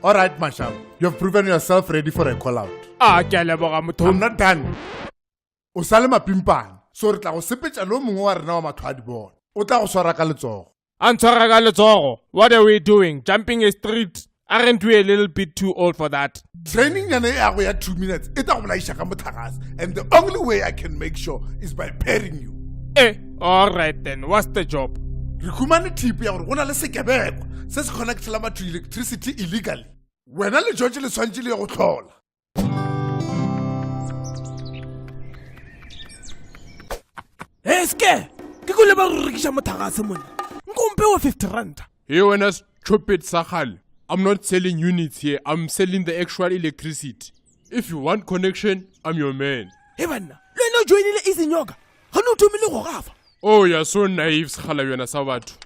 Alright, Mashaba. You have proven yourself ready for a call out. I'm not done. O sale mapimpana. So re tla go sepetša lo mongwe wa rena wa mathwadi bona. O tla go swara ka letsogo. What are we doing? Jumping a street? Aren't we a little bit too old for that? Training yana ya go ya 2 minutes. E tla go bolaiša ka motlakase. And the only way I can make sure is by pairing you. Alright then. What's the job? Re khumane tip ya gore go na le sekebekwa se se connectela batho electricity illegally. Wena le George le swantse le go tlhola. Eske ke go le ba re rekisha motlakase mona. Nkompe wa 50 rand. Hey, when I stupid Sahal, I'm not selling units here. I'm selling the actual electricity. If you want connection, I'm your man. Hey banna, le no joinile Izinyoka. Ha no thomile go gafa. Oh, you're so naive, Sakhala yona sa batho.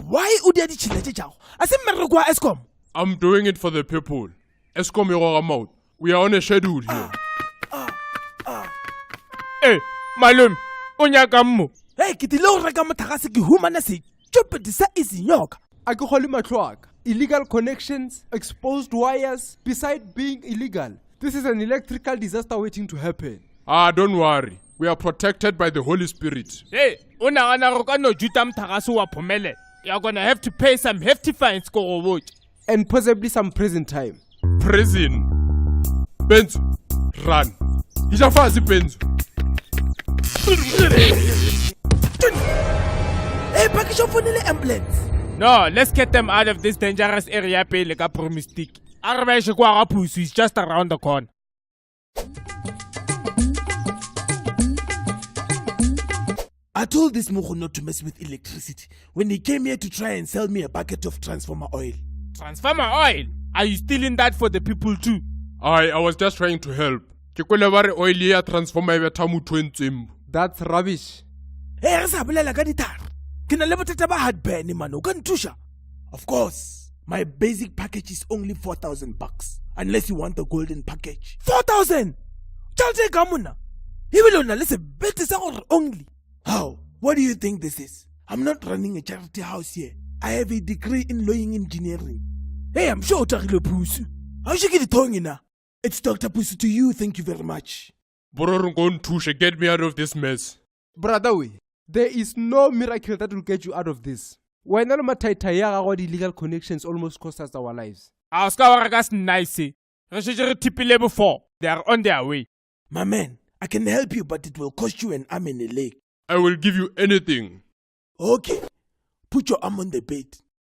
Why o dia ditšhelete tšago? A se mmereko wa Eskom. I'm doing it for the people. Eskom e goga mouth. We are on a schedule here. Hey, malum, o nyaka mmo. Hey, ke tile go reka motlakase ke humana se stupid sa Izinyoka. A ke gole matlho a ka. Illegal connections, exposed wires, beside being illegal. This is an electrical disaster waiting to happen. Don't worry. We are protected by the Holy Spirit. Hey, unagana go ka no juta motlakase wa phomele. You're gonna have to pay some hefty fines go go. And possibly some prison time. Prison. Benzo, run. Hija fasi Benzo. Hey, package of the ambulance. No, let's get them out of this dangerous area pele ka promistic. Arabeshe kwa Rapusu is just around the corner. I told this moho not to mess with electricity when he came here to try and sell me a bucket of transformer oil. Transformer oil? Are you stealing that for the people too? I was just trying to help. Ke kwele ba re oil ya transformer e betha motho entsembo. That's rubbish. Hey, re sa bolela ka dithara. Ke na le bothata ba heartburn man, o ka nthusha. Of course, my basic package is only 4,000 bucks. Unless you want the golden package. 4,000? Tjhelete ka mona. Ebile o na le sebete sa gore only. How? What do you think this is? I'm not running a charity house here. I have a degree in lawyering engineering. Hey, I'm sure Tagile Pusu. How should get it na? It's Dr. Pusu to you, thank you very much. Bororungontushe, get me out of this mess. Brother, there is no miracle that will get you out of this. Why not the illegal connections almost cost us our lives? Askawaragas nice. Tipile before. They are on their way. My man, I can help you, but it will cost you an arm and a leg. I will give you anything. Okay. Put your arm on the bed.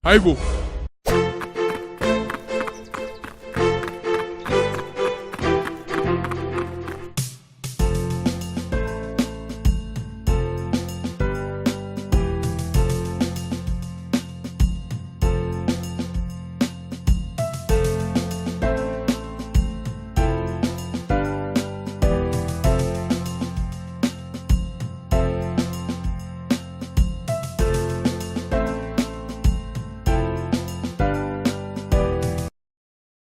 Haibo.